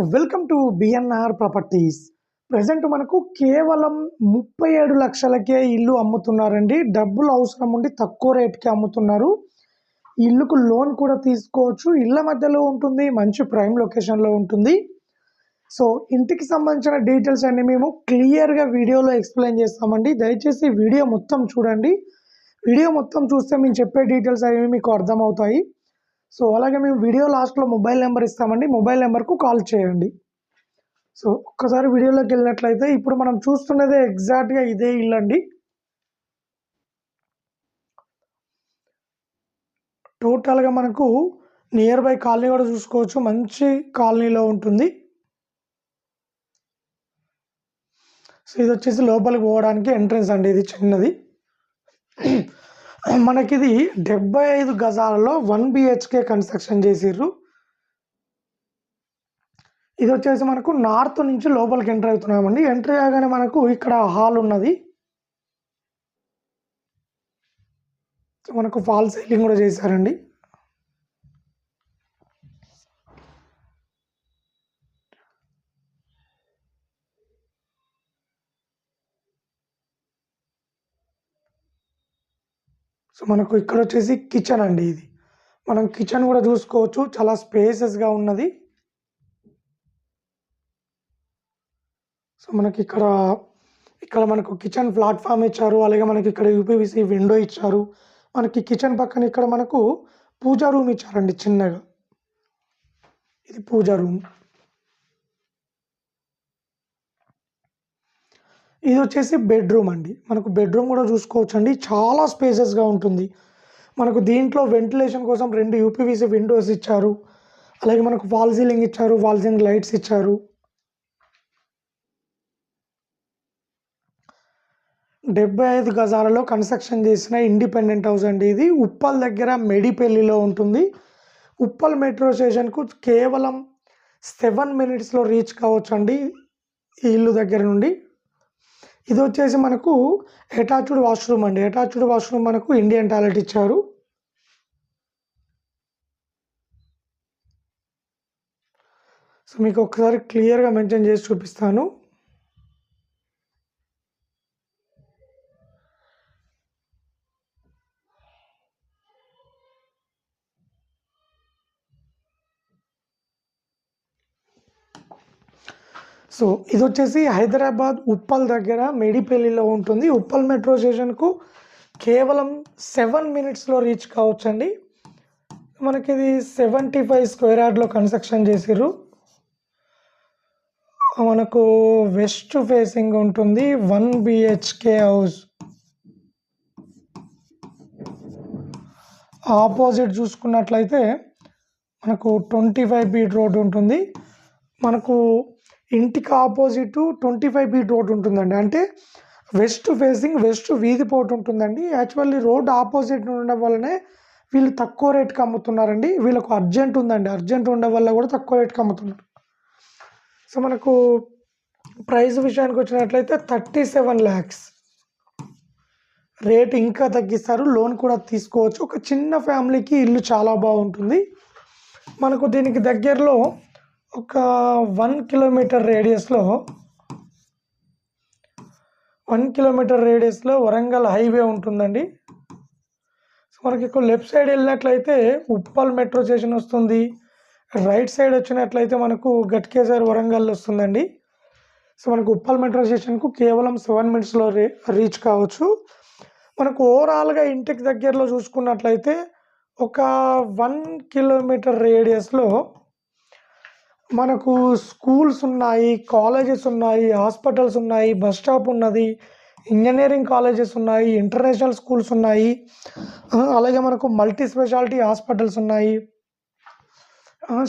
Welcome to BNR properties. Present మనకు కేవలం 37 లక్షలకే ఇల్లు అమ్ముతున్నారండి. డబ్బులు అవసరం ఉండి తక్కువ రేట్‌కి అమ్ముతున్నారు. ఈ ఇల్లుకు లోన్ కూడా తీసుకోవచ్చు. ఇళ్ళ మధ్యలో ఉంటుంది. మంచి ప్రైమ్ లొకేషన్‌లో ఉంటుంది. సో, ఇంటికి సంబంధించిన డీటెయిల్స్ అన్నీ మేము క్లియర్‌గా వీడియోలో ఎక్స్‌ప్లెయిన్ చేస్తామండి. దయచేసి వీడియో మొత్తం చూడండి. వీడియో మొత్తం చూస్తే మేము చెప్పే డీటెయిల్స్ అనేవి మీకు అర్థమవుతాయి. సో, అలాగే మేము వీడియో లాస్ట్‌లో మొబైల్ నెంబర్ ఇస్తామండి. మొబైల్ నెంబర్‌కు కాల్ చేయండి. సో, ఒక్కసారి వీడియోలోకి వెళ్ళినట్లయితే ఇప్పుడు మనం చూస్తున్నదే ఎగ్జాక్ట్‌గా ఇదే ఇల్లండి. టోటల్‌గా మనకు నియర్ బై కాలనీ కూడా చూసుకోవచ్చు. మంచి కాలనీలో ఉంటుంది. సో, ఇదొచ్చేసి లోపలికి పోవడానికి ఎంట్రన్స్ అండి. ఇది చిన్నది. మనకిది 75 గజాలలో 1 BHK కన్స్ట్రక్షన్ చేసిర్రు. ఇదొచ్చేసి మనకు నార్త్ నుంచి లోపలికి ఎంటర్ అవుతున్నామండి. ఎంట్రీ అవ్వగానే మనకు ఇక్కడ హాల్ ఉన్నది. సో, మనకు ఫాల్ సీలింగ్ కూడా చేశారండి. సో, మనకు ఇక్కడొచ్చేసి కిచెన్ అండి ఇది. మనం కిచెన్ కూడా చూసుకోవచ్చు. చాలా స్పేసెస్‌గా ఉన్నది. సో, ఇక్కడ మనకు కిచెన్ ప్లాట్‌ఫార్మ్ ఇచ్చారు. అలాగే మనకి ఇక్కడ యూపీవీసీ విండో ఇచ్చారు. మనకి కిచెన్ పక్కన ఇక్కడ మనకు పూజా రూమ్ ఇచ్చారండి చిన్నగా. ఇది పూజా రూమ్. ఇదొచ్చేసి బెడ్‌రూమ్ అండి. మనకు బెడ్‌రూమ్ కూడా చూసుకోవచ్చండి. చాలా స్పేసెస్‌గా ఉంటుంది. మనకు దీంట్లో వెంటిలేషన్ కోసం 2 యూపీవీసీ విండోస్ ఇచ్చారు. అలాగే మనకు ఫాల్ సీలింగ్ ఇచ్చారు. ఫాల్ సీలింగ్ లైట్స్ ఇచ్చారు. 75 గజాలలో కన్స్ట్రక్షన్ చేసిన ఇండిపెండెంట్ హౌస్ అండి ఇది. ఉప్పల్ దగ్గర మెడిపెల్లిలో ఉంటుంది. ఉప్పల్ మెట్రో స్టేషన్‌కు కేవలం 7 మినిట్స్‌లో రీచ్ కావచ్చండి ఈ ఇల్లు దగ్గర నుండి. ఇదొచ్చేసి మనకు అటాచ్డ్ వాష్‌రూమ్ అండి. అటాచ్డ్ వాష్‌రూమ్ మనకు ఇండియన్ టాయిలెట్ ఇచ్చారు. సో, మీకు ఒకసారి క్లియర్‌గా మెన్షన్ చేసి చూపిస్తాను. సో, ఇదొచ్చేసి హైదరాబాద్ ఉప్పల్ దగ్గర మేడిపల్లిలో ఉంటుంది. ఉప్పల్ మెట్రో స్టేషన్‌కు కేవలం 7 మినిట్స్‌లో రీచ్ కావచ్చండి. మనకిది 75 స్క్వేర్ యార్డ్‌లో కన్స్ట్రక్షన్ చేసిర్రు. మనకు వెస్ట్ ఫేసింగ్ ఉంటుంది. 1 BHK హౌస్. ఆపోజిట్ చూసుకున్నట్లయితే మనకు 25 ఫీట్ రోడ్ ఉంటుంది. మనకు ఇంటికి ఆపోజిట్ 25 ఫీట్ రోడ్ ఉంటుందండి. అంటే వెస్ట్ ఫేసింగ్ వెస్ట్ వీధి పోటు ఉంటుందండి. యాక్చువల్లీ రోడ్ ఆపోజిట్ ఉండడం వల్లనే వీళ్ళు తక్కువ రేట్‌కి అమ్ముతున్నారండి. వీళ్ళకు అర్జెంట్ ఉందండి. అర్జెంట్ ఉండడం వల్ల కూడా తక్కువ రేట్‌కి అమ్ముతున్నారు. సో, మనకు ప్రైస్ విషయానికి వచ్చినట్లయితే 37 lakhs రేట్ ఇంకా తగ్గిస్తారు. లోన్ కూడా తీసుకోవచ్చు. ఒక చిన్న ఫ్యామిలీకి ఇల్లు చాలా బాగుంటుంది. మనకు దీనికి దగ్గరలో ఒక 1 కిలోమీటర్ రేడియస్‌లో వరంగల్ హైవే ఉంటుందండి. సో, మనకి ఇక్కడ లెఫ్ట్ సైడ్ వెళ్ళినట్లయితే ఉప్పల్ మెట్రో స్టేషన్ వస్తుంది. రైట్ సైడ్ వచ్చినట్లయితే మనకు గట్కేసర్ వరంగల్ వస్తుందండి. సో, మనకు ఉప్పల్ మెట్రో స్టేషన్‌కు కేవలం 7 మినిట్స్‌లో రీచ్ కావచ్చు. మనకు ఓవరాల్‌గా ఇంటికి దగ్గరలో చూసుకున్నట్లయితే ఒక 1 కిలోమీటర్ రేడియస్‌లో మనకు స్కూల్స్ ఉన్నాయి, కాలేజెస్ ఉన్నాయి, హాస్పిటల్స్ ఉన్నాయి, బస్ స్టాప్ ఉన్నది, ఇంజినీరింగ్ కాలేజెస్ ఉన్నాయి, ఇంటర్నేషనల్ స్కూల్స్ ఉన్నాయి. అలాగే మనకు మల్టీ స్పెషాలిటీ హాస్పిటల్స్ ఉన్నాయి.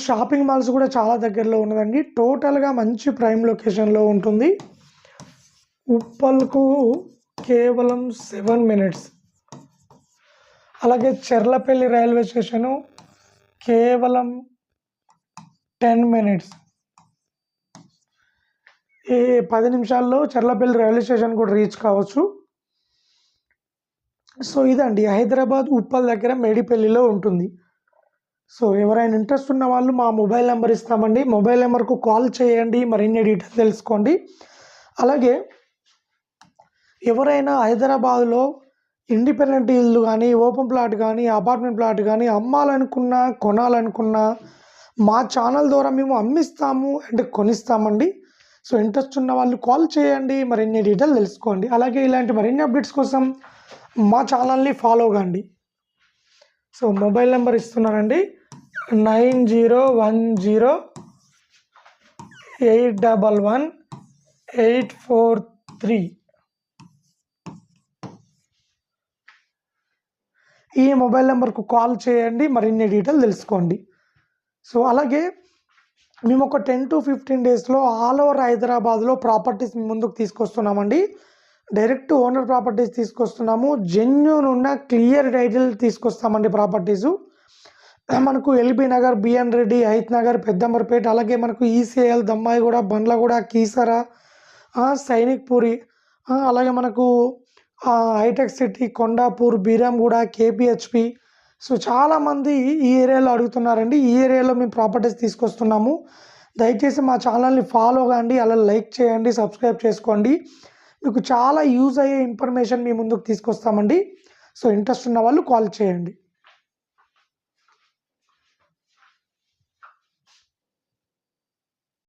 షాపింగ్ మాల్స్ కూడా చాలా దగ్గరలో ఉన్నదండి. టోటల్‌గా మంచి ప్రైమ్ లొకేషన్‌లో ఉంటుంది. ఉప్పల్‌కు కేవలం 7 మినిట్స్. అలాగే చెర్లపల్లి రైల్వే స్టేషను కేవలం 10 మినిట్స్. ఈ 10 నిమిషాల్లో చెర్లపల్లి రైల్వే స్టేషన్ కూడా రీచ్ కావచ్చు. సో, ఇదండి హైదరాబాద్ ఉప్పల్ దగ్గర మేడిపల్లిలో ఉంటుంది. సో ఎవరైనా ఇంట్రెస్ట్ ఉన్న వాళ్ళు మా మొబైల్ నెంబర్ ఇస్తామండి, మొబైల్ నెంబర్కు కాల్ చేయండి, మరిన్ని డీటెయిల్స్ తెలుసుకోండి. అలాగే ఎవరైనా హైదరాబాద్లో ఇండిపెండెంట్ ఇల్లు కానీ, ఓపెన్ ప్లాట్ కానీ, అపార్ట్మెంట్ ప్లాట్ కానీ అమ్మాలనుకున్నా, కొనాలనుకున్నా మా ఛానల్ ద్వారా మేము అమ్మిస్తాము అండ్ కొనిస్తామండి. సో ఇంట్రెస్ట్ ఉన్న వాళ్ళు కాల్ చేయండి, మరిన్ని డీటెయిల్ తెలుసుకోండి. అలాగే ఇలాంటి మరిన్ని అప్డేట్స్ కోసం మా ఛానల్ని ఫాలో కండి. సో మొబైల్ నెంబర్ ఇస్తున్నానండి, 9010811843. ఈ మొబైల్ నెంబర్కు కాల్ చేయండి, మరిన్ని డీటెయిల్ తెలుసుకోండి. సో అలాగే మేము ఒక 10 to 15 డేస్లో ఆల్ ఓవర్ హైదరాబాద్లో ప్రాపర్టీస్ ముందుకు తీసుకొస్తున్నామండి. డైరెక్ట్ ఓనర్ ప్రాపర్టీస్ తీసుకొస్తున్నాము. జెన్యూన్ ఉన్న క్లియర్ టైటిల్ తీసుకొస్తామండి. ప్రాపర్టీసు మనకు ఎల్బీ నగర్, బిఎన్ రెడ్డి, హైత్ నగర్, పెద్దంబర్పేట, అలాగే మనకు ఈసీఎల్, దమ్మాయిగూడ, బండ్లగూడ, కీసర, సైనిక్ పూరి, అలాగే మనకు Hitech City, Kondapur, Beeramguda, KPHB. So చాలామంది ఈ ఏరియాలో అడుగుతున్నారండి. ఈ ఏరియాలో మేము ప్రాపర్టీస్ తీసుకొస్తున్నాము. దయచేసి మా ఛానల్ని ఫాలో కండి, అలా లైక్ చేయండి, సబ్స్క్రైబ్ చేసుకోండి. మీకు చాలా యూజ్ అయ్యే ఇన్ఫర్మేషన్ మీ ముందుకు తీసుకొస్తామండి. సో ఇంట్రెస్ట్ ఉన్న వాళ్ళు కాల్ చేయండి.